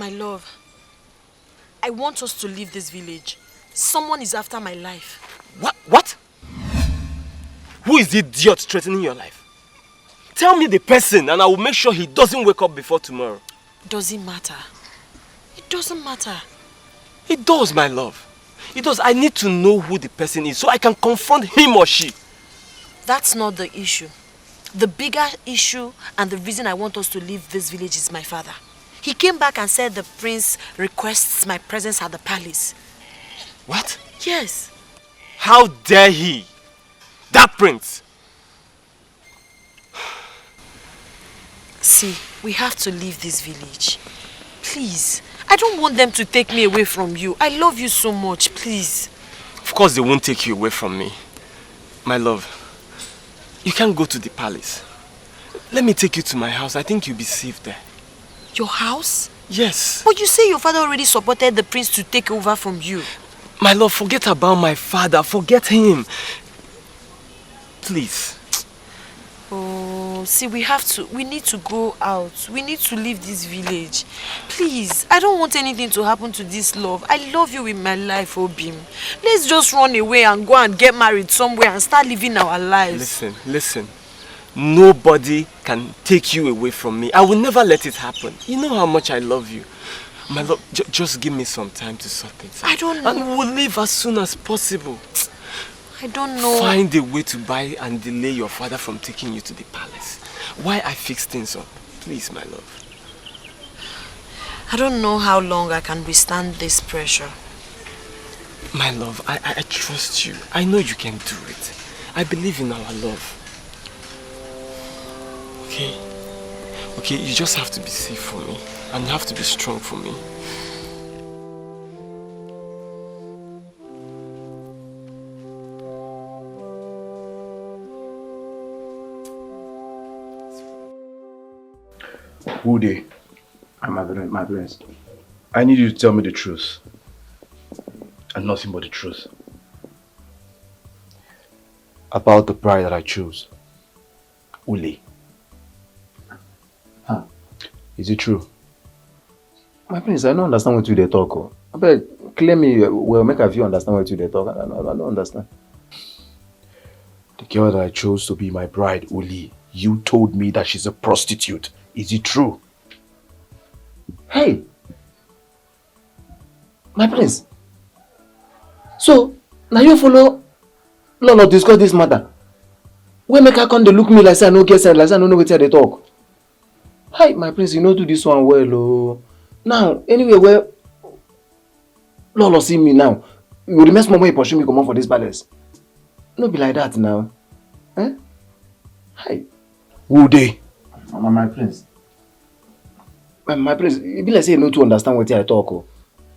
My love, I want us to leave this village. Someone is after my life. What? Who is the idiot threatening your life? Tell me the person and I will make sure he doesn't wake up before tomorrow. Doesn't matter. It doesn't matter. It does, my love. It does. I need to know who the person is so I can confront him or she. That's not the issue. The bigger issue and the reason I want us to leave this village is my father. He came back and said the prince requests my presence at the palace. What? Yes. How dare he? That prince! See, we have to leave this village. Please. I don't want them to take me away from you. I love you so much, please. Of course they won't take you away from me. My love, you can't go to the palace. Let me take you to my house. I think you'll be safe there. Your house? Yes. But you say your father already supported the prince to take over from you. My love, forget about my father. Forget him. Please. Oh, see, we need to go out. We need to leave this village. Please, I don't want anything to happen to this love. I love you with my life, Obim. Let's just run away and go and get married somewhere and start living our lives. Listen. Nobody can take you away from me. I will never let it happen. You know how much I love you. My love, just give me some time to sort things out. I don't know. And we'll leave as soon as possible. I don't know. Find a way to buy and delay your father from taking you to the palace. Why I fix things up? Please, my love. I don't know how long I can withstand this pressure. My love, I trust you. I know you can do it. I believe in our love. Okay, you just have to be safe for me. And you have to be strong for me. Ude, my prince, I need you to tell me the truth. And nothing but the truth. About the bride that I chose. Uli. Huh? Is it true? My prince, I don't understand what you they talk. Oh. I bet clear me well, make a few understand what you they talk. I don't understand. The girl that I chose to be my bride, Uli, you told me that she's a prostitute. Is it true? Hey! My prince. So, now you follow Lolo discuss this matter. Where make her come they look me like say I no get sense, like say I don't know what they talk. Hi, my prince, you know do this one well. Oh. Now, anyway, where Lolo see me now, you will mess my way pursue me come on for this palace. No be like that now. Eh? Hi. Who they? My prince. My prince, it be like say you know to understand what I talk. Oh.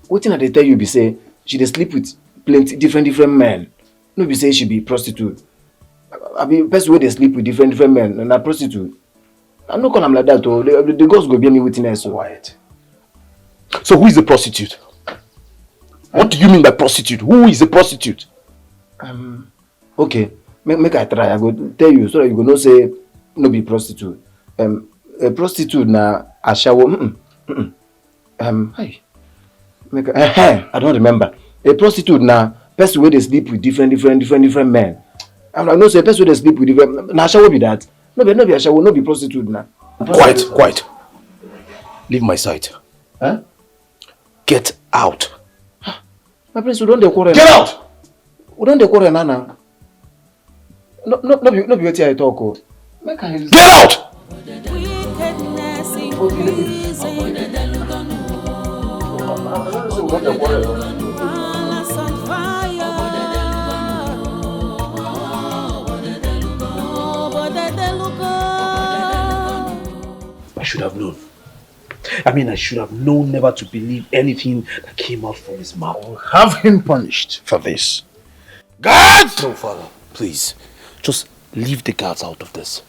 What thing they tell you be say she dey sleep with plenty different men. No be say she be prostitute. I be person where they sleep with different men and a prostitute. I'm not calling like that. Oh. The ghost go be me witness. So. Quiet. So who is the prostitute? What do you mean by prostitute? Who is a prostitute? Okay. Make I try. I go tell you so that you go no say no be prostitute. A prostitute na a shower. Hi. I don't remember. A prostitute na person where they sleep with different men. I'm like no say person where they sleep with different. Na shower be that. No be a shower. No be prostitute na. Quiet. Leave my sight. Huh? Get out. My prince, we don't quarrel. Get out. We don't quarrel now. No be what I talk. Get out. I should have known. I should have known never to believe anything that came out from his mouth. I will have him punished for this. Guards! No, father, please. Just leave the guards out of this.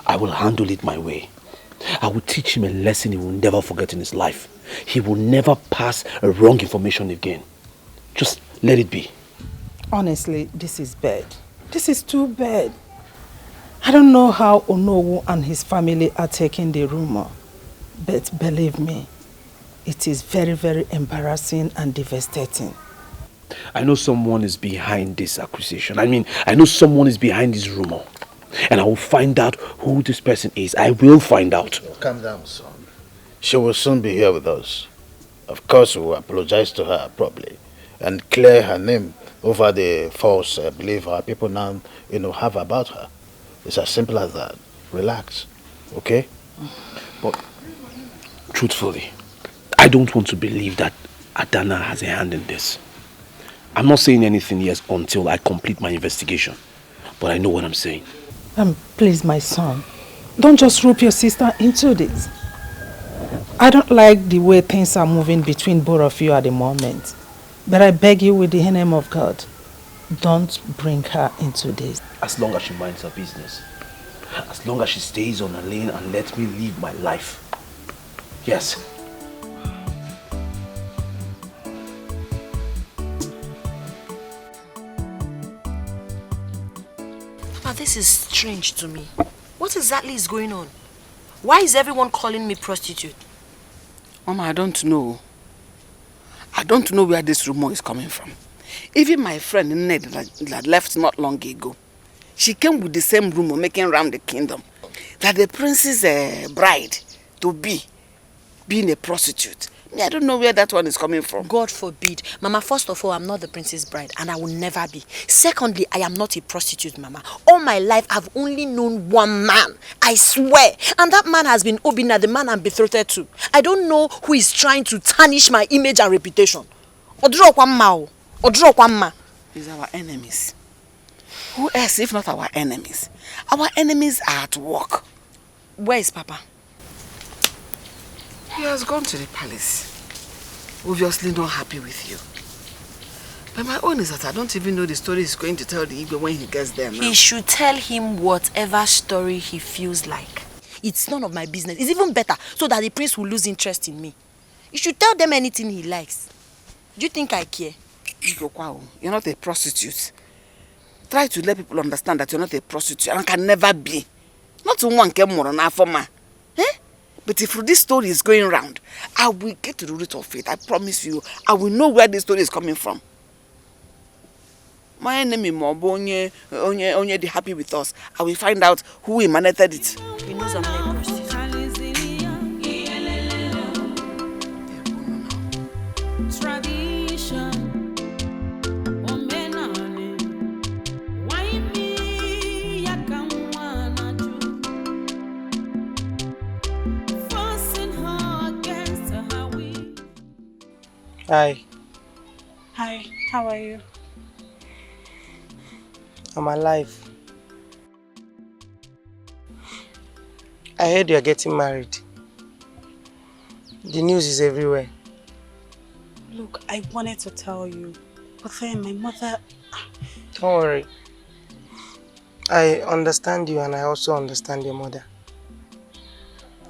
I will handle it my way. I will teach him a lesson he will never forget in his life. He will never pass a wrong information again. Just let it be. Honestly, this is bad. This is too bad. I don't know how Onowu and his family are taking the rumor. But believe me, It is very, very embarrassing and devastating. I know someone is behind this accusation. I know someone is behind this rumor. And I will find out who this person is. I will find out. Calm down, son. She will soon be here with us. Of course, we will apologize to her properly and clear her name over the false belief our people now, have about her. It's as simple as that. Relax, okay? But truthfully, I don't want to believe that Adana has a hand in this. I'm not saying anything yet until I complete my investigation. But I know what I'm saying. Please, my son, don't just rope your sister into this. I don't like the way things are moving between both of you at the moment. But I beg you with the name of God, don't bring her into this. As long as she minds her business. As long as she stays on her lane and lets me live my life. Yes. Now this is strange to me. What exactly is going on? Why is everyone calling me prostitute? Mama, I don't know. I don't know where this rumor is coming from. Even my friend Ned that left not long ago, she came with the same rumor making round the kingdom that the prince's bride to be being a prostitute. I don't know where that one is coming from. God forbid. Mama, first of all, I'm not the prince's bride and I will never be. Secondly, I am not a prostitute, Mama. All my life, I've only known one man. I swear. And that man has been Obinna, the man I'm betrothed to. I don't know who is trying to tarnish my image and reputation. Oduro kwamma. These are our enemies. Who else if not our enemies? Our enemies are at work. Where is Papa? He has gone to the palace. Obviously not happy with you. But my own is that I don't even know the story he's going to tell the Igwe when he gets there now. He should tell him whatever story he feels like. It's none of my business. It's even better so that the prince will lose interest in me. You should tell them anything he likes. Do you think I care? You're not a prostitute. Try to let people understand that you're not a prostitute and can never be. Not one came more on Afoma. Eh? But if this story is going round, I will get to the root of it. I promise you. I will know where this story is coming from. My enemy, only they happy with us. I will find out who emanated it. He knows I'm not a prostitute. Hi, Hi, how are you? I'm alive. I heard you're getting married. The news is everywhere. Look, I wanted to tell you, but then my mother... Don't worry. I understand you and I also understand your mother.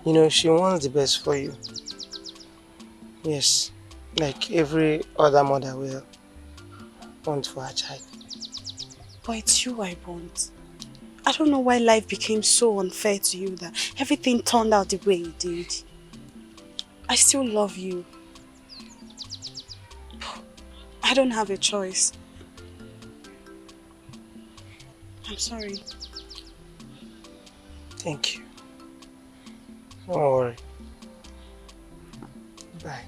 You know, she wants the best for you. Yes, like every other mother will want for her child. But it's you I want. I don't know why life became so unfair to you that everything turned out the way it did. I still love you. I don't have a choice. I'm sorry. Thank you. Don't worry. Bye.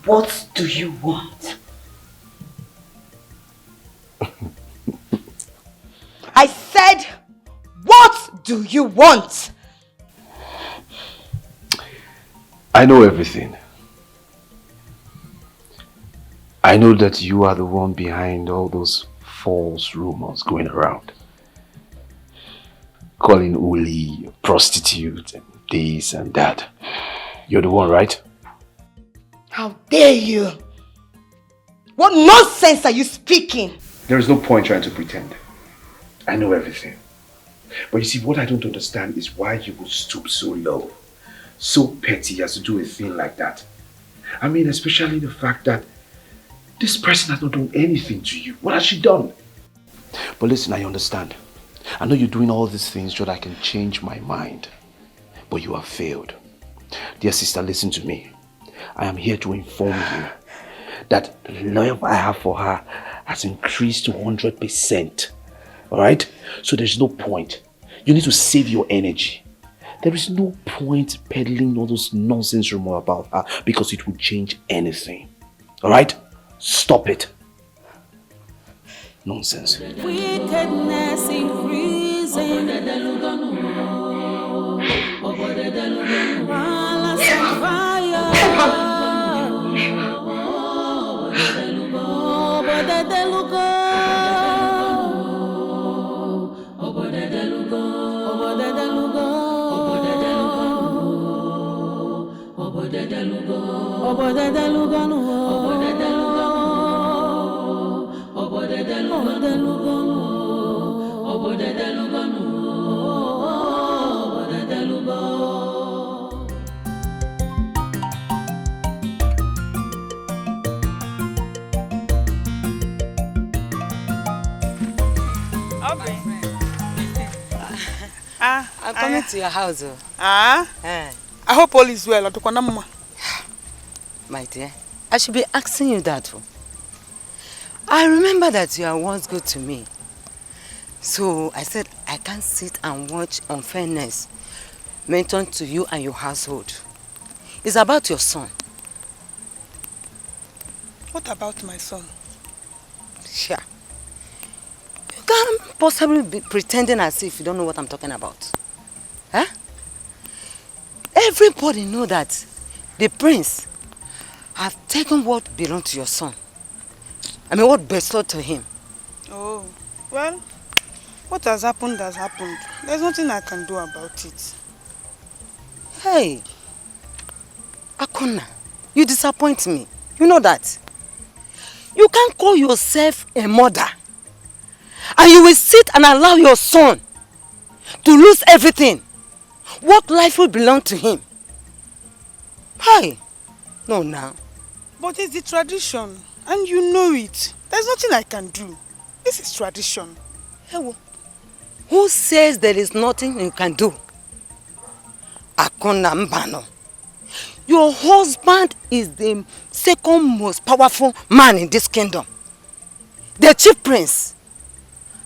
What do you want? I said, what do you want? I know everything. I know that you are the one behind all those false rumors going around. Calling Uli a prostitute and this and that. You're the one, right? How dare you? What nonsense are you speaking? There is no point trying to pretend. I know everything. But you see, what I don't understand is why you would stoop so low, so petty as to do a thing like that. I mean, especially the fact that this person has not done anything to you. What has she done? But listen, I understand. I know you're doing all these things so that I can change my mind. But you have failed. Dear sister, listen to me. I am here to inform you that the love I have for her has increased to 100%. Alright? So there's no point. You need to save your energy. There is no point peddling all those nonsense rumors about her because it will change anything. Alright? Stop it. Nonsense. Wickedness increasing. Palace on fire. I'm coming to your house. I hope all is well. My dear, I should be asking you that. I remember that you are once good to me. So I said I can't sit and watch unfairness mentioned to you and your household. It's about your son. What about my son? Sure. You can't possibly be pretending as if you don't know what I'm talking about. Huh? Everybody know that the prince have taken what belonged to your son. I mean, what bestowed to him. Oh, well, what has happened has happened. There's nothing I can do about it. Hey, Akona, you disappoint me. You know that. You can't call yourself a mother. And you will sit and allow your son to lose everything. What life will belong to him? Hey, no now. But it's the tradition, and you know it. There's nothing I can do. This is tradition. Hey, who says there is nothing you can do? Akona Mbano. Your husband is the second most powerful man in this kingdom. The chief prince.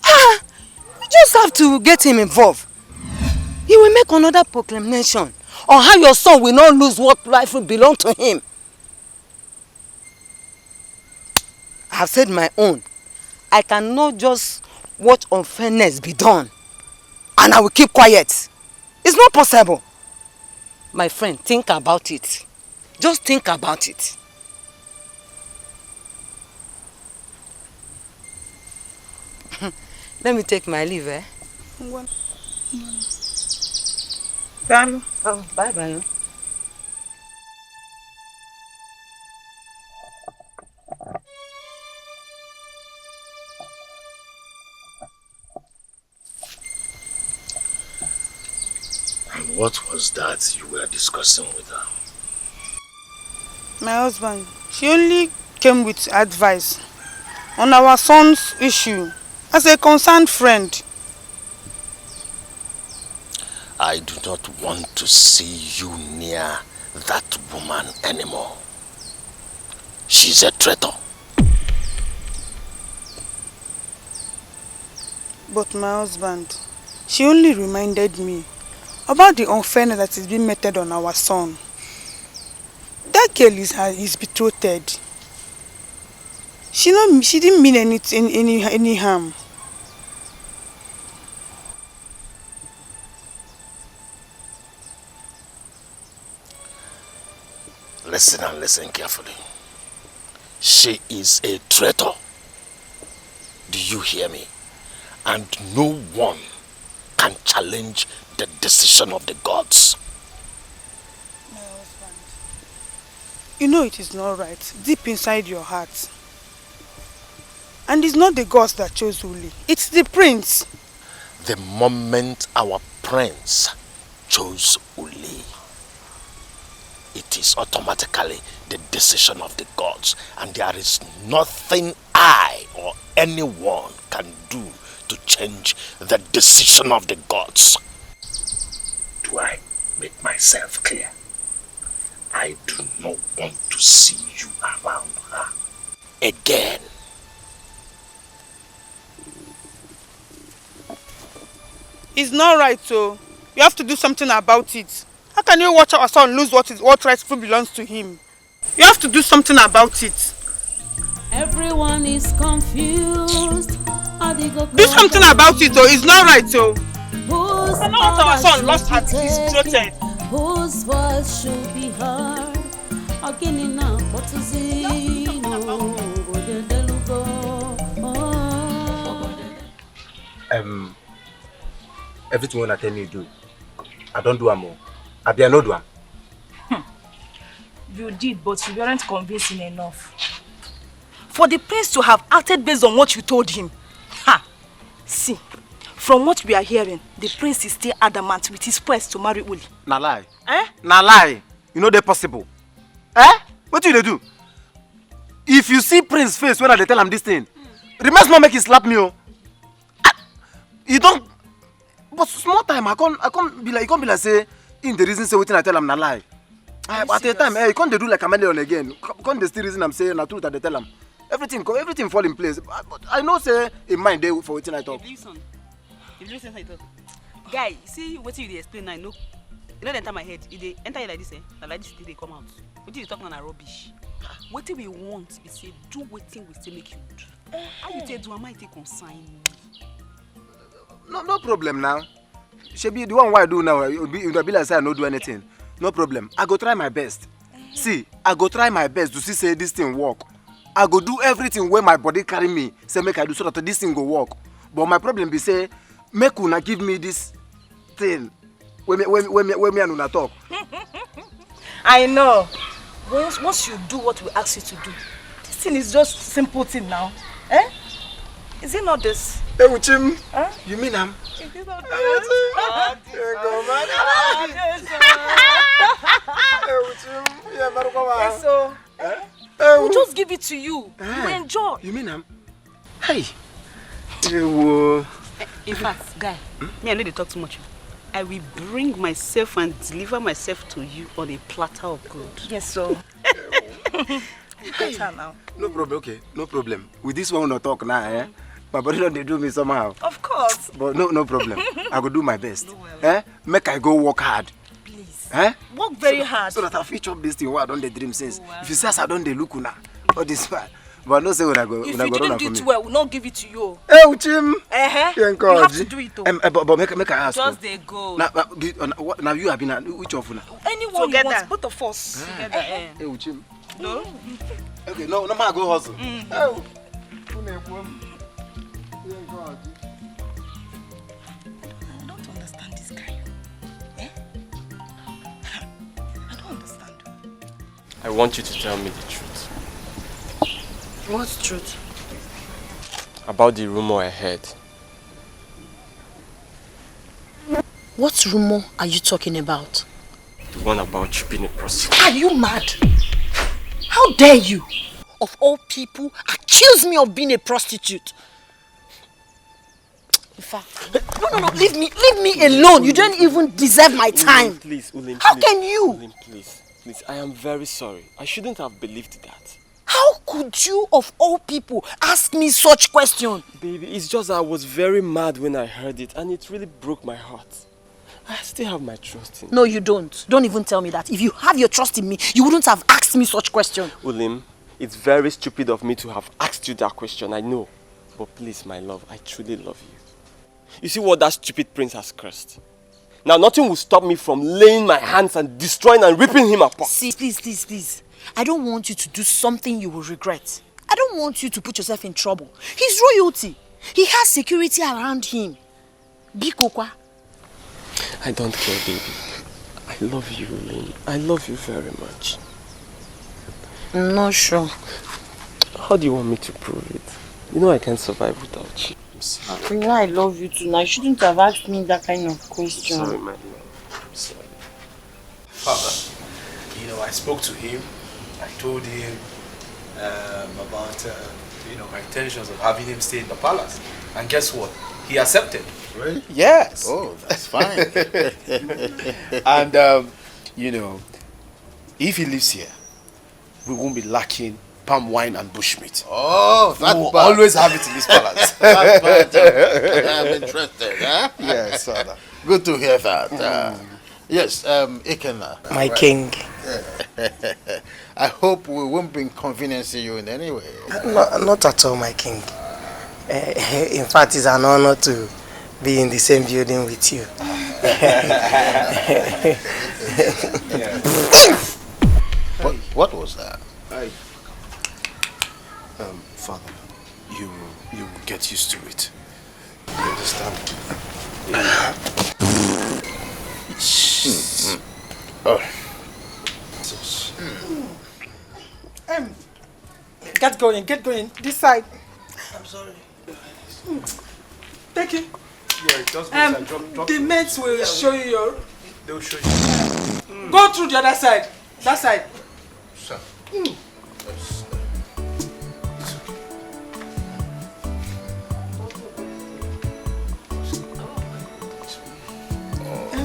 You just have to get him involved. He will make another proclamation on how your son will not lose what life will belong to him. I have said my own. I cannot just watch unfairness be done and I will keep quiet. It's not possible. My friend, think about it. Just think about it. Let me take my leave, eh? Bye. Oh, bye-bye. And what was that you were discussing with her? My husband, she only came with advice on our son's issue as a concerned friend. I do not want to see you near that woman anymore. She's a traitor. But my husband, she only reminded me about the unfairness that is being meted on our son. That girl is his betrothed. She didn't mean any harm. Listen and listen carefully. She is a traitor. Do you hear me? And no one can challenge the decision of the gods. My husband, you know it is not right, deep inside your heart. And it's not the gods that chose Uli, it's the prince. The moment our prince chose Uli, it is automatically the decision of the gods, and there is nothing I or anyone can do to change the decision of the gods. Do I make myself clear? I do not want to see you around her again. It's not right, so you have to do something about it. How can you watch our son lose what rightfully belongs to him? You have to do something about it. Everyone is confused. Do something about it, though. It's not right, so. I cannot want our son lost her betrothed. Whose voice should be heard? Everything when I tell you do, I don't do more. I be no do am. You did, but you weren't convincing enough. For the prince to have acted based on what you told him. See, from what we are hearing, the prince is still adamant with his quest to marry Uli. Na lie. Na lie. You know that possible. What do you do? If you see prince face when I tell him this thing, remember not make him slap me. You don't. But small time, I can't be like say in the reason say what I tell him na lie. At the time, you can't do like a chameleon again. Can't the still reason I'm saying the truth that they tell him. Everything fall in place. But I know say in mind they for what I talk. If you listen to it, guy, see what you explain now. You know they enter my head. If they enter here like this, like this, they come out. What you talking on rubbish? What we want is say do what we say make you do. How you say do? Am I take consign? No problem now. She be the one why I do now. You'll be like say I don't do anything. No problem. I go try my best. See, I go try my best to see say this thing work. I go do everything where my body carry me. Say make I do so that this thing go work. But my problem be say make una give me this thing. When me and una talk. I know. Once you do what we ask you to do, this thing is just simple thing now. Is it not this? Hey, Uchim. You mean am? Is it not this? So, we'll just give it to you. You enjoy. You mean am? Hey. In fact, guy, me I know they talk too much. I will bring myself and deliver myself to you on a platter of gold. Yes, so. Better now. No problem, okay. No problem. With this one, we not talk now, My body don't they do me somehow. Of course. But no problem. I go do my best. Make I go work hard. Please. Work very hard. So that I feature up this thing where I don't dream since. If you say I don't look now, all this fine. But no say when I go. If you didn't do it well, we'll not give it to you. Hey, Uchim. You have to do it. But make I ask. Just they go. Now you have been which of you? Anyone you want, both of us. Together. Hey, Uchim. No. Okay, no man go hustle. Oh. I don't understand this guy. I don't understand. I want you to tell me the truth. What's truth? About the rumor I heard. What rumor are you talking about? The one about you being a prostitute. Are you mad? How dare you? Of all people, accuse me of being a prostitute. In fact, no, leave me alone. You don't even deserve my time. Ulim, please, Ulim, How please. can you? Ulim, please, I am very sorry. I shouldn't have believed that. How could you, of all people, ask me such question? Baby, it's just I was very mad when I heard it and it really broke my heart. I still have my trust in you. No, you don't. Don't even tell me that. If you have your trust in me, you wouldn't have asked me such question. Ulim, it's very stupid of me to have asked you that question, I know. But please, my love, I truly love you. You see what that stupid prince has cursed? Now nothing will stop me from laying my hands and destroying and ripping him apart. See, please. I don't want you to do something you will regret. I don't want you to put yourself in trouble. He's royalty. He has security around him. Bikokwa. I don't care, baby. I love you, Lynn. I love you very much. I'm not sure. How do you want me to prove it? You know I can't survive without you. I'm sorry. You know I love you too. Now you shouldn't have asked me that kind of question. Sorry, my love. I'm sorry. Father, you know, I spoke to him. I told him about my intentions of having him stay in the palace. And guess what? He accepted. Really? Yes. Oh, that's fine. And, if he lives here, we won't be lacking palm wine and bushmeat. Oh, that's we'll bad. always have it in this palace. That's bad. I'm interested, huh? Yes, Father. Good to hear that. Yes, Ikenna. My king. I hope we won't be inconveniencing you in any way. Not at all, my king. In fact, it's an honor to be in the same building with you. What was that? Father, you will get used to it. You understand? Oh. Get going. This side. I'm sorry. Take it. Yeah, just drop. The mates will show you your... They will show you. Go through the other side. That side. Sir.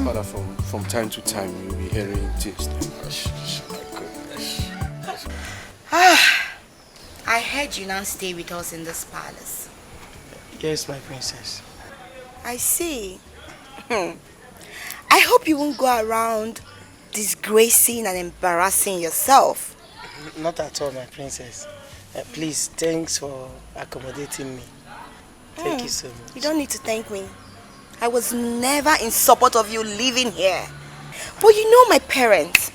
Father, from time to time you'll be hearing things like my goodness. I heard you now stay with us in this palace. Yes, my princess. I see. I hope you won't go around disgracing and embarrassing yourself. Not at all, my princess. Please, thanks for accommodating me. Thank you so much. You don't need to thank me. I was never in support of you living here. But you know my parents.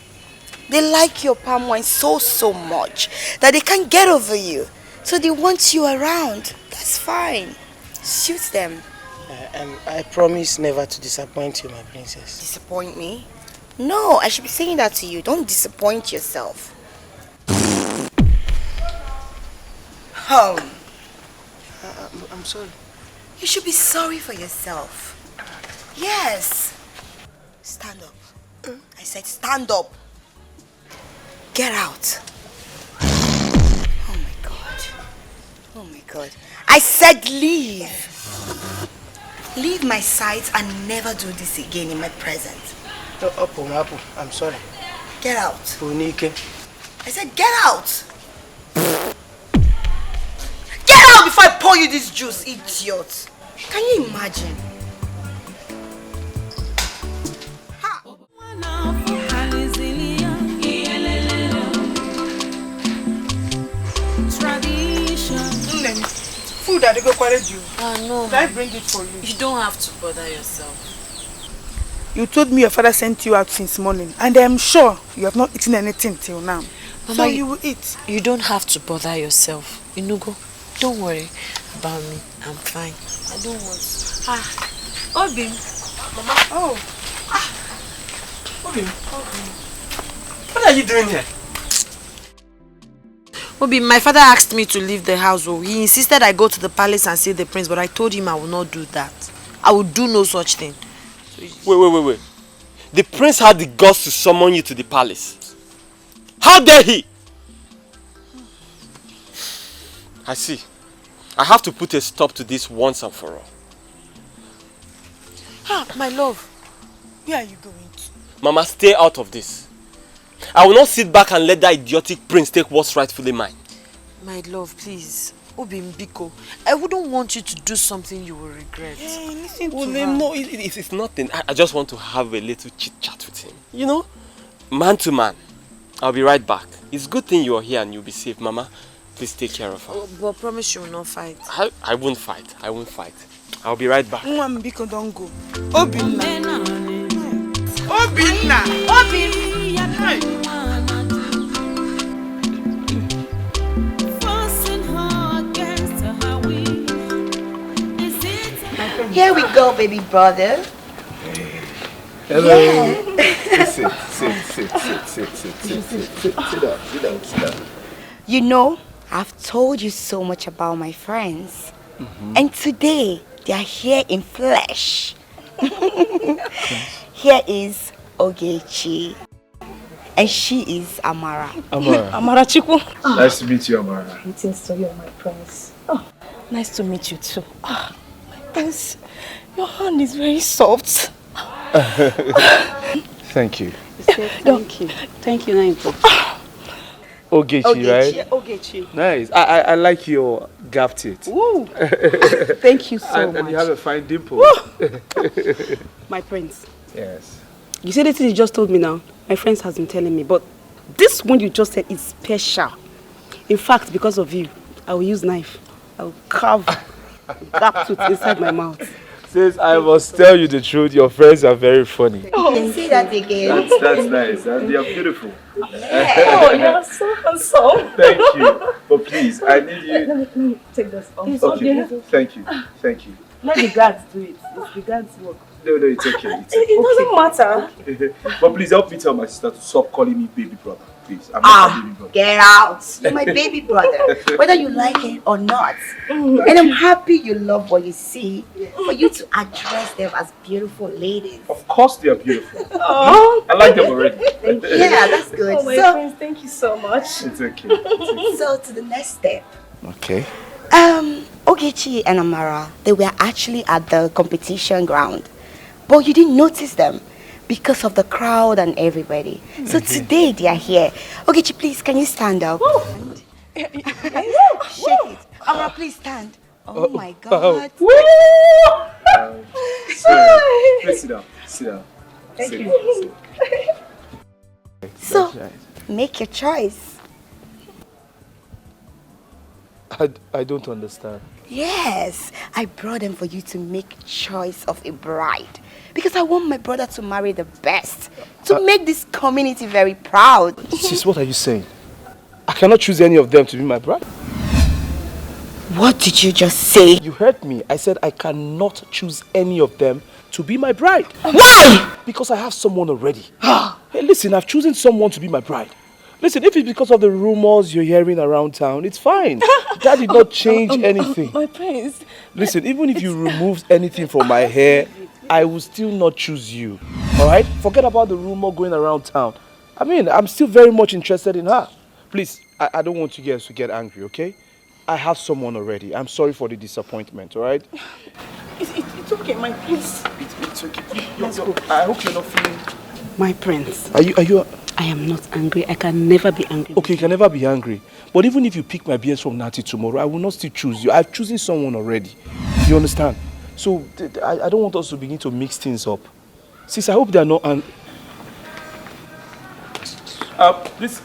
They like your palm wine so much that they can't get over you. So they want you around. That's fine. Suits them. And I promise never to disappoint you, my princess. Disappoint me? No, I should be saying that to you. Don't disappoint yourself. I'm sorry. You should be sorry for yourself. Yes. Stand up. I said stand up. Get out. Oh my God. Oh my God. I said leave. Leave my sight and never do this again in my presence. Apple, I'm sorry. Get out. Unike. I said get out. Get out before I pour you this juice, idiot. Can you imagine? Food that they go quarry you. No. Did I bring it for you? You don't have to bother yourself. You told me your father sent you out since morning, and I'm sure you have not eaten anything till now. Mama, so you will eat. You don't have to bother yourself. Inugo, don't worry about me. I'm fine. I don't want. Obin. Mama. Oh. Obin. What are you doing here? Obi, my father asked me to leave the house. He insisted I go to the palace and see the prince, but I told him I will not do that. I will do no such thing. Wait. The prince had the guts to summon you to the palace. How dare he? I see. I have to put a stop to this once and for all. My love. Where are you going to? Mama, stay out of this. I will not sit back and let that idiotic prince take what's rightfully mine. My love, please. Obi Mbiko, I wouldn't want you to do something you will regret. Hey, listen to her. No, it's nothing. I just want to have a little chit-chat with him. You know? Man to man. I'll be right back. It's a good thing you're here and you'll be safe. Mama, please take care of her. But promise you will not fight. I won't fight. I'll be right back. Mbiko, don't go. Obinna. Obinna. Here we go, baby brother. Hello. Yeah. Sit down. You know, I've told you so much about my friends. And today, they are here in flesh. Here is Ogechi. And she is Amara. Amara Chiku. Nice to meet you, Amara. Greetings to you, my prince. Oh, nice to meet you too. Oh, my prince, your hand is very soft. Thank you. Thank you. Thank you, Naimpo. Ogechi, right? Yeah, Ogechi. Nice. I like your gap teeth. Woo. Thank you so much. And you have a fine dimple. My prince. Yes. You see the thing you just told me now? My friends has been telling me, but this one you just said is special. In fact, because of you, I will use knife. I will carve gap tooth inside my mouth. Since I must tell you the truth, your friends are very funny. You can say that again. That's nice. They are beautiful. Oh, you're so handsome. Thank you. But please, I need you. Let me take this off. Okay. Thank you. Thank you. Let the guards do it. It's the guards' work. No, it's okay. It doesn't matter. But please help me tell my sister to stop calling me baby brother. Please. I'm not a baby brother. Get out. You're my baby brother, whether you like it or not. And I'm happy you love what you see, for you to address them as beautiful ladies. Of course they are beautiful. Oh. I like them already. Yeah, that's good. Oh, my So, friends, thank you so much. It's okay. so to the next step. Okay. Ogechi and Amara, they were actually at the competition ground, but you didn't notice them because of the crowd and everybody. So today they are here. Ogechi, please, can you stand up? Shake it. Amara, please stand. Oh my God. Sorry. Please sit down. Sit down. Thank Sit you. down. So, That's right. make your choice. I don't understand. Yes, I brought them for you to make choice of a bride. Because I want my brother to marry the best. To make this community very proud. Sis, what are you saying? I cannot choose any of them to be my bride. What did you just say? You heard me. I said I cannot choose any of them to be my bride. Why? Because I have someone already. Hey, listen, I've chosen someone to be my bride. Listen, if it's because of the rumors you're hearing around town, it's fine. That did not change anything. My prince. Listen, even if you removed anything from my hair, I will still not choose you. Alright? Forget about the rumor going around town. I mean, I'm still very much interested in her. Please, I don't want you guys to get angry, okay? I have someone already. I'm sorry for the disappointment, alright? It's okay, my prince. It's okay. I hope you're not feeling... My prince. Are you... I am not angry. I can never be angry. Okay, you can never be angry. But even if you pick my BS from Nati tomorrow, I will not still choose you. I've chosen someone already. You understand? So, I don't want us to begin to mix things up. Sis, I hope they are not... please,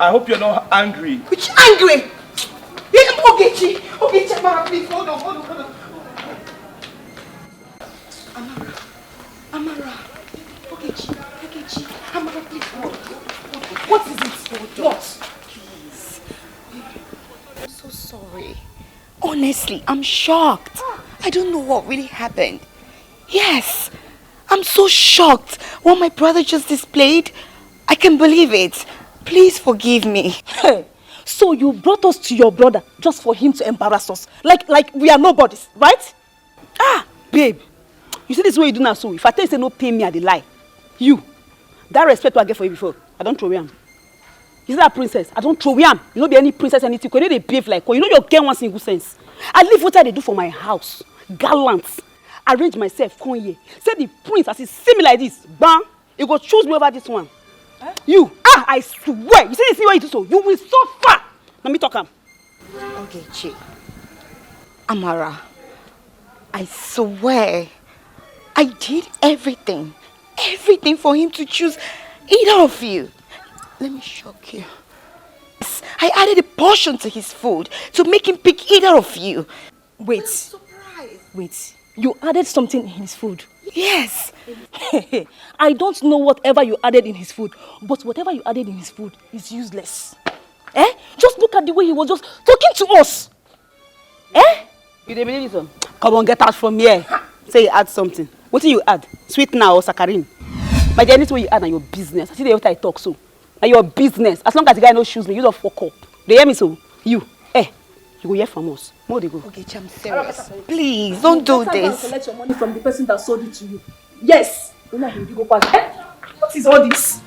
I hope you're not angry. Which angry? Ogechi, Amara, please, hold on. Amara. Ogechi, Amara, please, hold on. What is it? What? Please. I'm so sorry. Honestly, I'm shocked. I don't know what really happened. Yes, I'm so shocked. What my brother just displayed, I can't believe it. Please forgive me. So you brought us to your brother just for him to embarrass us? Like we are nobodies, right? Babe. You see this way you do now, so if I tell you say no pay me, I dey lie. You, that respect I get for you before, I don't throw him. You see that princess? I don't throw him. You know be any princess anything, because they behave like you know you get one single sense. I live what I do for my house. Gallant. Arrange myself, come here. Say the prince as he see me like this, bam, he go choose me over this one. You, I swear, you see this thing what you do so, you will suffer. Let me talk him. Ogechi, Amara, I swear, I did everything for him to choose either of you. Let me shock you. I added a portion to his food to make him pick either of you. Wait, you added something in his food? Yes. I don't know whatever you added in his food, but whatever you added in his food is useless. Just look at the way he was just talking to us. You dey believe this one? Come on, get out from here. Say you add something. What do you add? Sweet now or saccharin? My dear, anything you add na your business. I see the way I talk so. Na your business. As long as the guy no shoes me, you don't fuck up. They hear me so? You go hear from us. More they go. Okay, I'm serious. Please, don't do this. Collect your money from the person that sold it to you. Yes. You go pass. What is all this?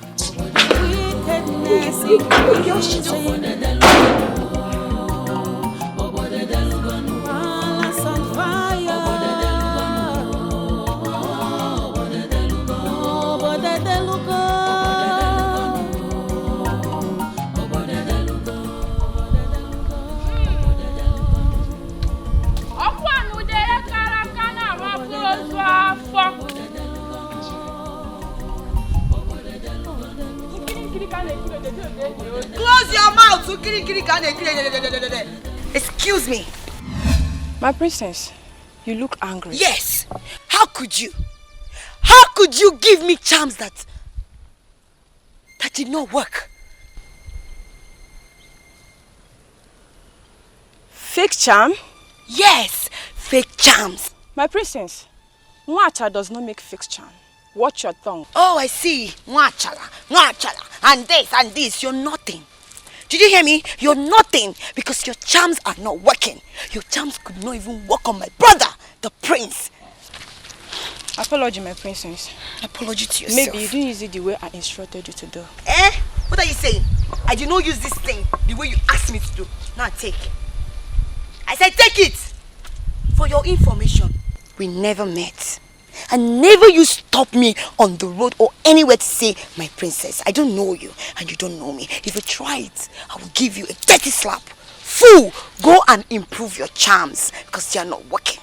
Close your mouth! Excuse me. My princess, you look angry. Yes! How could you? How could you give me charms that did not work? Fake charm? Yes! Fake charms. My princess, Mwacha does not make fake charm. Watch your tongue. Oh, I see. Mwachala, and this. You're nothing. Did you hear me? You're nothing because your charms are not working. Your charms could not even work on my brother, the prince. Apology, my princess. Apology to yourself. Maybe you didn't use it the way I instructed you to do. What are you saying? I did not use this thing the way you asked me to do. Now take. I said take it! For your information, we never met. And never you stop me on the road or anywhere to say, my princess, I don't know you and you don't know me. If you try it, I will give you a dirty slap. Fool, go and improve your charms because they are not working.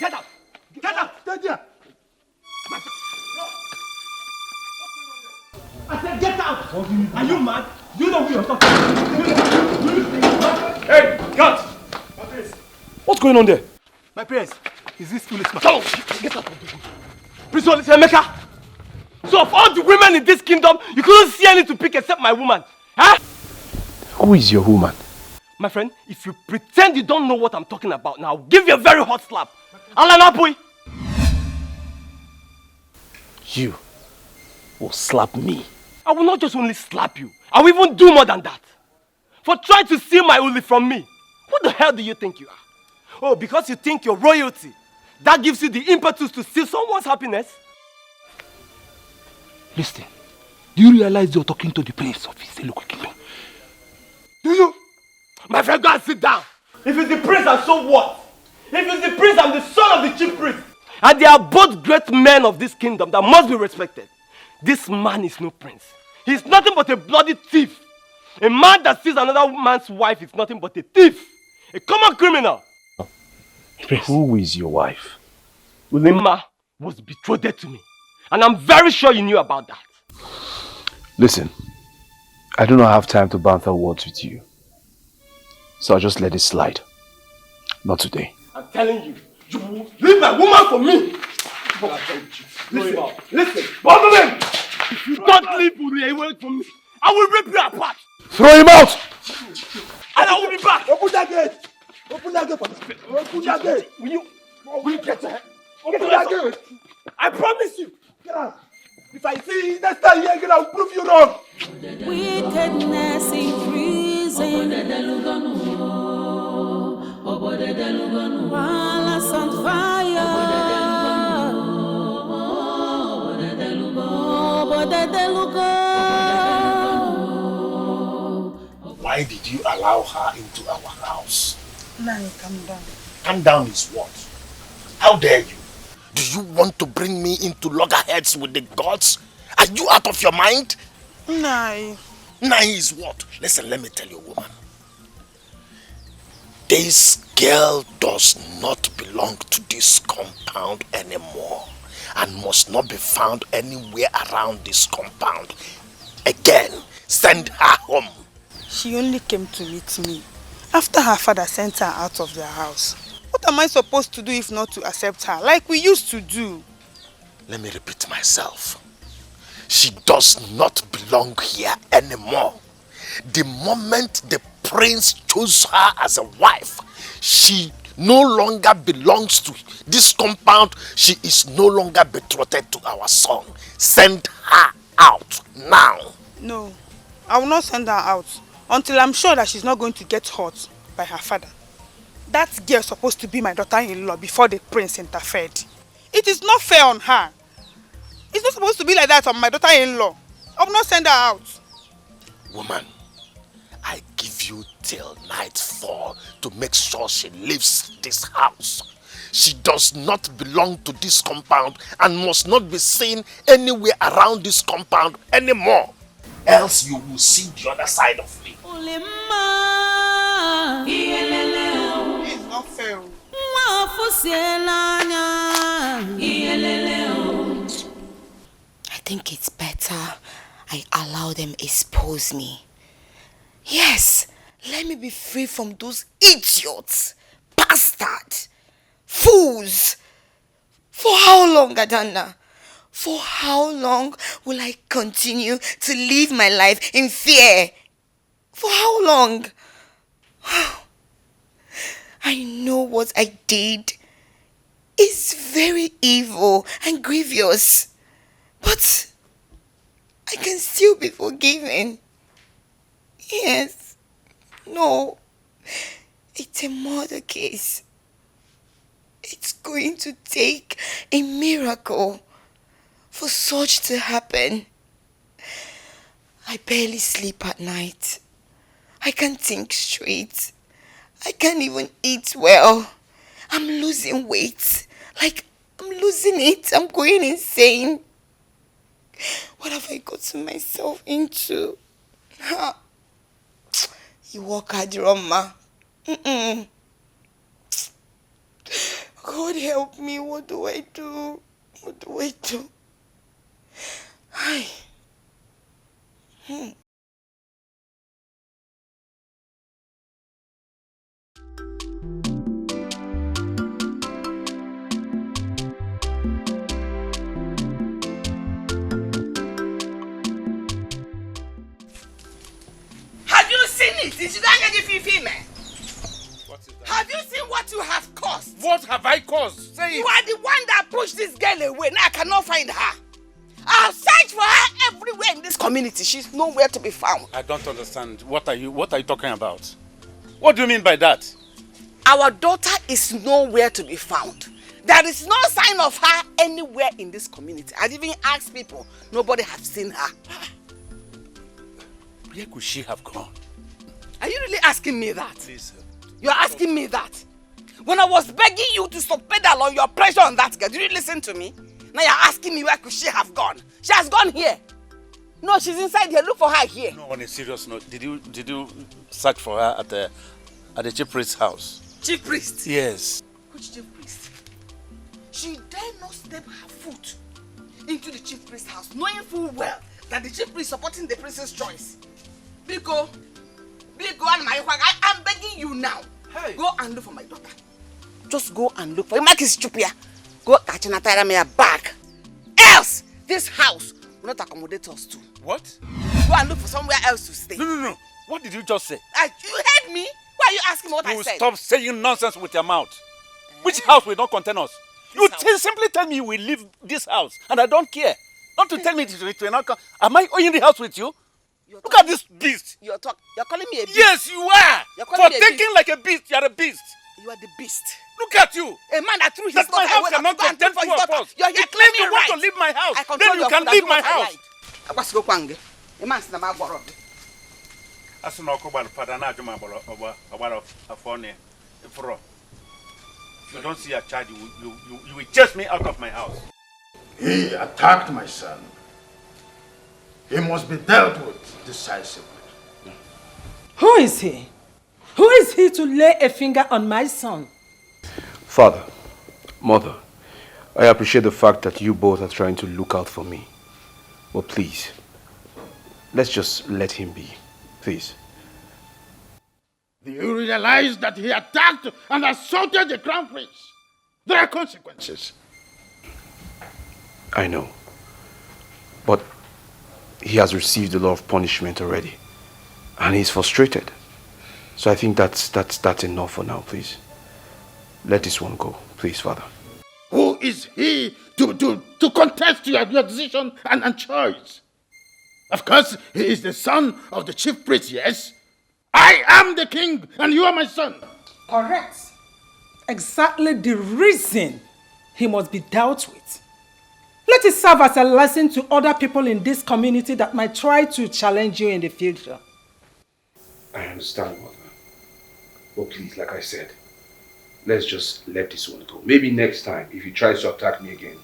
Get up! Get up! Get there! I said get out! Are you mad? Do you know who you're talking to? Hey, cut! What's going on there? My parents, is this foolish man? Come on, get up! Prince Emeka! So of all the women in this kingdom, you couldn't see any to pick except my woman. Huh? Who is your woman? My friend, if you pretend you don't know what I'm talking about now, I'll give you a very hot slap. Alanapui! You will slap me. I will not just only slap you. I will even do more than that. For trying to steal my Uli from me. What the hell do you think you are? Oh, because you think you're royalty. That gives you the impetus to steal someone's happiness? Listen, do you realize you're talking to the prince of his local kingdom? Do you? My friend, go and sit down. If it's the prince, and so what? If it's the prince, I'm the son of the chief priest. And they are both great men of this kingdom that must be respected. This man is no prince. He's nothing but a bloody thief. A man that steals another man's wife is nothing but a thief. A common criminal. Prince. Who is your wife? Ulima was betrothed to me. And I'm very sure you knew about that. Listen, I do not have time to banter words with you. So I'll just let it slide. Not today. I'm telling you, you will leave my woman for me. Listen, both of them. If you don't leave Uli away from me, I will rip you apart. Throw him out! And I will be back. Open that gate! Open that gate! Open that gate! Will you get her? Open that gate! I promise you. Get out! If I see you next time here again, I'll prove you wrong. Wickedness increasing. Violence and fire. Why did you allow her into our house? Nani, calm down. Calm down is what? How dare you? Do you want to bring me into loggerheads with the gods? Are you out of your mind? Nai. Nai is what? Listen, let me tell you, woman. This girl does not belong to this compound anymore. and must not be found anywhere around this compound again. Send her home. She only came to meet me after her father sent her out of their house. What am I supposed to do if not to accept her, like we used to do? Let me repeat myself. She does not belong here anymore. The moment the prince chose her as a wife, she no longer belongs to this compound. She is no longer betrothed to our son. Send her out now. No, I will not send her out until I'm sure that she's not going to get hurt by her father. That girl is supposed to be my daughter-in-law before the prince interfered. It is not fair on her. It's not supposed to be like that on my daughter-in-law. I will not send her out. Woman, I give you till nightfall to make sure she leaves this house. She does not belong to this compound and must not be seen anywhere around this compound anymore. Else you will see the other side of me. It's not fair. I think it's better I allow them expose me. Yes, let me be free from those idiots, bastards, fools. For how long, Adana? For how long will I continue to live my life in fear? For how long? I know what I did is very evil and grievous, but I can still be forgiven. Yes. No. It's a murder case. It's going to take a miracle for such to happen. I barely sleep at night. I can't think straight. I can't even eat well. I'm losing weight. Like, I'm losing it. I'm going insane. What have I gotten myself into? You walk hard, Roma. God help me. What do I do? What do I do? Hi. Have you seen it? Is Have you seen what you have caused? What have I caused? Say You it. are the one that pushed this girl away. Now I cannot find her. I've searched for her everywhere in this community. She's nowhere to be found. I don't understand. What are you talking about? What do you mean by that? Our daughter is nowhere to be found. There is no sign of her anywhere in this community. I've even asked people. Nobody has seen her. Where could she have gone? Are you really asking me that? Please. You're asking me that? When I was begging you to stop pedal on your pressure on that girl, did you listen to me? Now you're asking me where could she have gone? She has gone here. No, she's inside here. Look for her here. No, on a serious note, did you search for her at the chief priest's house? Chief priest? Yes. Which chief priest? She dare not step her foot into the chief priest's house, knowing full well that the chief priest is supporting the princess choice. Biko, and my wife, I'm begging you now. Hey. Go and look for my daughter. Just go and look for her. Mark is stupid. Go catch an attire back. Else, this house will not accommodate us too. What? Go and look for somewhere else to stay. No. What did you just say? You heard me? Why are you asking me what I said? Stop saying nonsense with your mouth. Which house will not contain us? You simply tell me you will leave this house and I don't care. Not to tell me it will not come. Am I owning the house with you? Look at this beast. You're calling me a beast? Yes, you are. For thinking like a beast, you're a beast. You are the beast. Look at you. A man that threw his my house cannot contain two of us. You're You claim you want to leave my house. Then you can leave my house. A man said, I'm going to As an Okoban, Padana, if you don't see a child, you will chase me out of my house. He attacked my son. He must be dealt with decisively. Who is he? Who is he to lay a finger on my son? Father, Mother, I appreciate the fact that you both are trying to look out for me. But please, let's just let him be. Please. Do you realize that he attacked and assaulted the crown prince? There are consequences. I know. But he has received a lot of punishment already. And he's frustrated. So I think that's enough for now, please. Let this one go, please, Father. Who is he to contest your decision and choice? Of course, he is the son of the chief priest, yes? I am the king and you are my son. Correct. Exactly the reason he must be dealt with. Let it serve as a lesson to other people in this community that might try to challenge you in the future. I understand, Mother. But please, like I said, let's just let this one go. Maybe next time, if he tries to attack me again,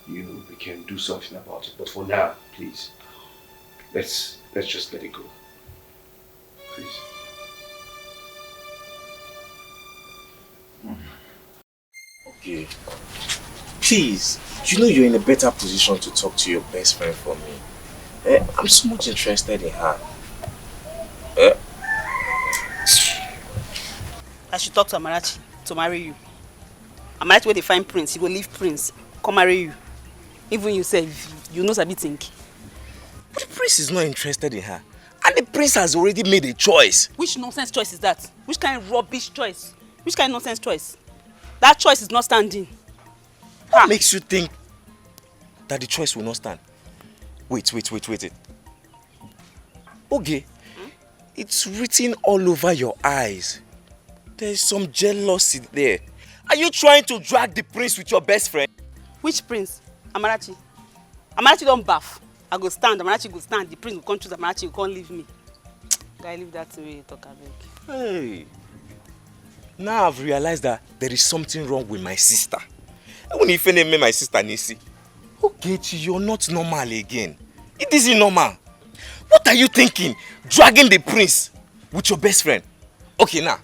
we can do something about it. But for now, please, let's just let it go. Please. Okay. Please, you know you're in a better position to talk to your best friend for me. I'm so much interested in her. I should talk to Amarachi to marry you. Amarachi where they find Prince, he will leave Prince, come marry you. Even you say, you know Sabi think. But the prince is not interested in her. And the prince has already made a choice. Which nonsense choice is that? Which kind of rubbish choice? Which kind of nonsense choice? That choice is not standing. What makes you think that the choice will not stand? Wait. Okay. It's written all over your eyes. There's some jealousy there. Are you trying to drag the prince with your best friend? Which prince? Amarachi. Amarachi don't baff. I go stand, Amarachi go stand. The prince will come choose Amarachi, you can't leave me. Guy, leave that to me, talk about. Hey. Now I've realized that there is something wrong with my sister. When you find me my sister Nisi, okay, you're not normal again. It isn't normal. What are you thinking? Dragging the prince with your best friend? Okay, now,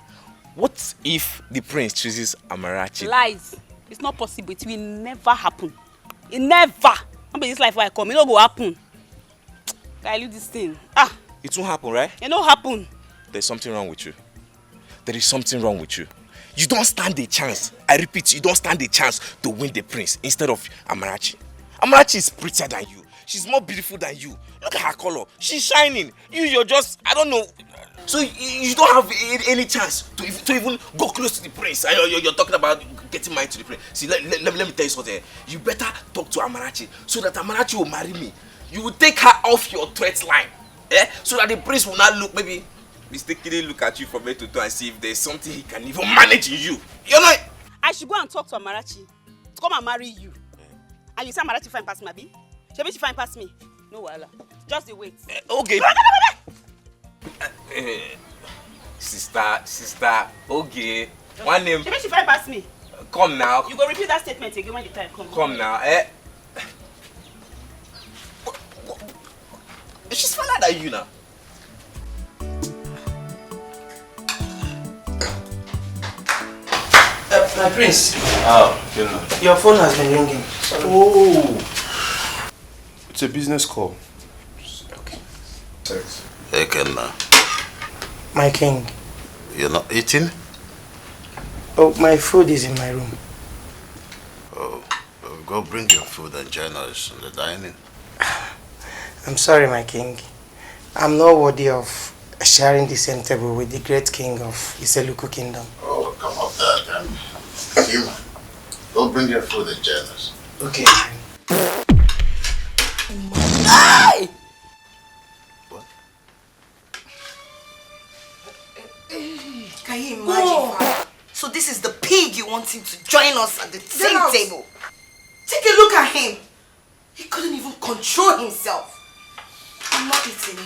what if the prince chooses Amarachi? Lies. It's not possible. It will never happen. It never. Not be this life where I come. It don't go happen. Guy, leave this thing. It won't happen, right? It don't happen. There's something wrong with you. There is something wrong with you. You don't stand a chance. I repeat, you don't stand a chance to win the prince instead of Amarachi. Amarachi is prettier than you. She's more beautiful than you. Look at her color. She's shining. You're just, I don't know. So you don't have any chance to even go close to the prince. You're talking about getting married to the prince. See, let me tell you something. You better talk to Amarachi so that Amarachi will marry me. You will take her off your threat line. So that the prince will not look, maybe mistakenly look at you from head to toe and see if there's something he can even manage in you. You know? I should go and talk to Amarachi to come and marry you. And you say Amarachi fine past me, abi? She fine past me. No wahala. Just wait. Okay. Sister, okay. One name. She fine past me. Come now. You go repeat that statement again when the time comes. Come now, She's finer than you now. My prince. Oh, Your phone has been ringing. Oh. It's a business call. Okay. Thanks. Hey, Kenna. My king. You're not eating? Oh, my food is in my room. Oh, go bring your food and join us in the dining. I'm sorry, my king. I'm not worthy of sharing the same table with the great king of Iseluku kingdom. Oh, come up there then. Human. Go bring your food and join us. Okay. Hey! Can you imagine, Father? So this is the pig you want him to join us at the same table. Take a look at him. He couldn't even control himself. I'm not eating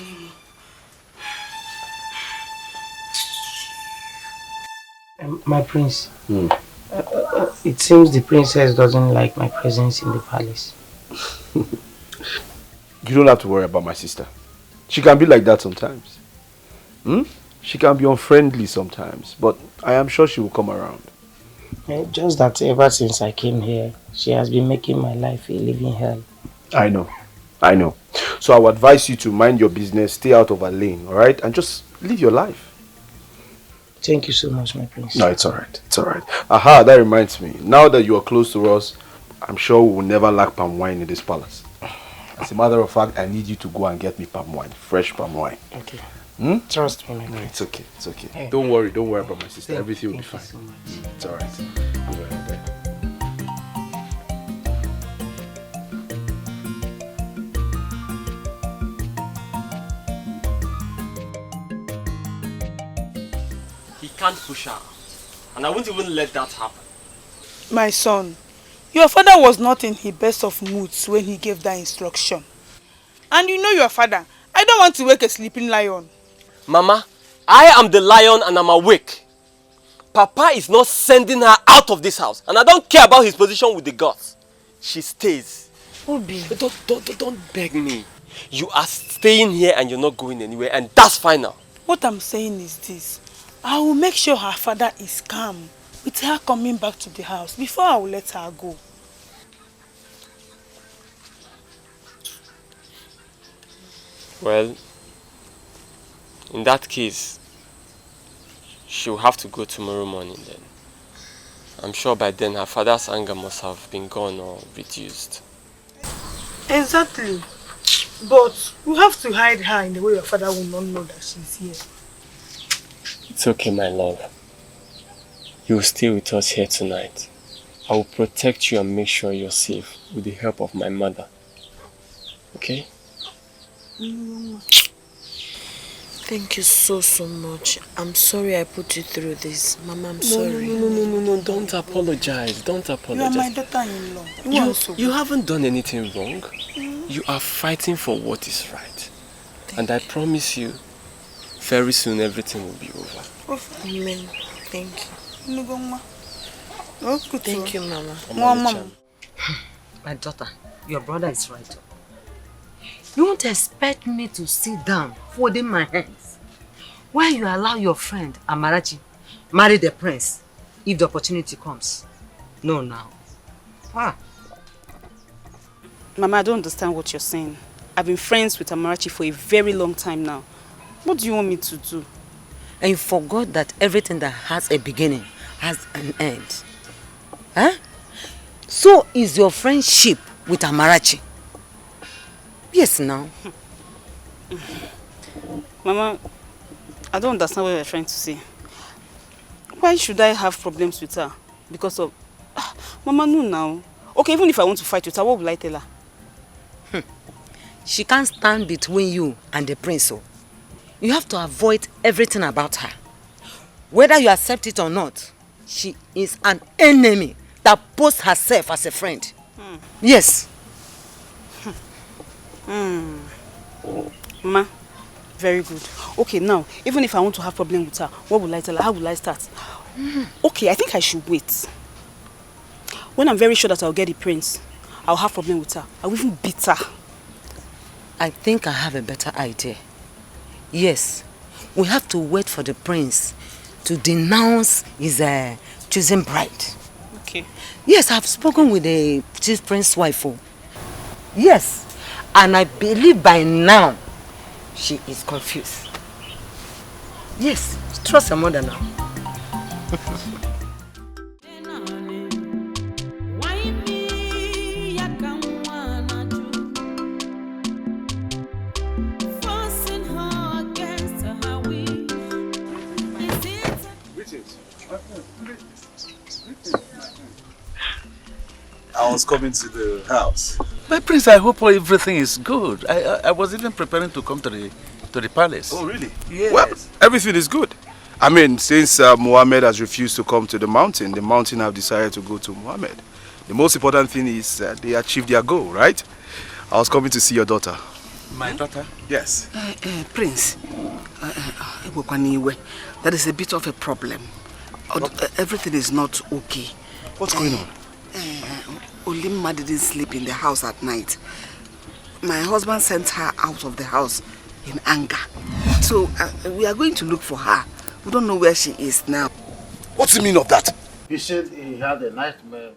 anymore. My prince. It seems the princess doesn't like my presence in the palace. You don't have to worry about my sister. She can be like that sometimes. She can be unfriendly sometimes, but I am sure she will come around. Just that ever since I came here, she has been making my life a living hell. I know. So I would advise you to mind your business, stay out of her lane, alright? And just live your life. Thank you so much, my prince. No, it's alright. It's alright. Aha, that reminds me. Now that you are close to us, I'm sure we will never lack palm wine in this palace. As a matter of fact, I need you to go and get me palm wine. Fresh palm wine. Okay. Hmm? Trust me, my No, prince. it's okay. It's okay. Hey. Don't worry about my sister. Everything will be Thank fine. you so much. It's alright. Go ahead. He can't push her. And I won't even let that happen. My son, your father was not in his best of moods when he gave that instruction. And you know your father. I don't want to wake a sleeping lion. Mama, I am the lion and I'm awake. Papa is not sending her out of this house. And I don't care about his position with the gods. She stays. Obi. Don't beg me. You are staying here and you're not going anywhere, and that's final. What I'm saying is this. I will make sure her father is calm with her coming back to the house before I will let her go. Well, in that case, she'll have to go tomorrow morning then. I'm sure by then her father's anger must have been gone or reduced. Exactly. But you have to hide her in the way your father will not know that she's here. It's okay, my love. You will stay with us here tonight. I will protect you and make sure you're safe with the help of my mother. Okay? Thank you so much. I'm sorry I put you through this. Mama, I'm sorry. No, don't apologize. Don't You are apologize. my daughter-in-law. You haven't done anything wrong. You are fighting for what is right. And I promise you, very soon everything will be over. Amen. Thank you. Thank you, Mama. Mama. My daughter, your brother is right. You won't expect me to sit down folding my hands while you allow your friend Amarachi marry the prince if the opportunity comes. No, now. Mama, I don't understand what you're saying. I've been friends with Amarachi for a very long time now. What do you want me to do? And you forgot that everything that has a beginning has an end. Huh? So is your friendship with Amarachi. Yes, now. Mama, I don't understand what you're trying to say. Why should I have problems with her? Because of... Mama, no now. Okay, even if I want to fight with her, what will I tell her? She can't stand between you and the prince. You have to avoid everything about her. Whether you accept it or not, she is an enemy that posts herself as a friend. Yes. Mama, very good. Okay, now, even if I want to have problem with her, what will I tell her? How will I start? Okay, I think I should wait. When I'm very sure that I'll get the prince, I'll have problem with her. I'll even beat her. I think I have a better idea. Yes, we have to wait for the prince to denounce his chosen bride. Okay. Yes, I've spoken with the chief prince's wife. Yes, and I believe by now she is confused. Yes, trust her mother now. I was coming to the house. My prince, I hope everything is good. I was even preparing to come to the palace. Oh, really? Yes. Well, everything is good. I mean, since Mohammed has refused to come to the mountain have decided to go to Mohammed. The most important thing is that they achieved their goal, right? I was coming to see your daughter. My daughter? Yes. Prince, that is a bit of a problem. Everything is not okay. What's going on? Olimma didn't sleep in the house at night. My husband sent her out of the house in anger. So we are going to look for her. We don't know where she is now. What's the meaning of that? He said he had a nightmare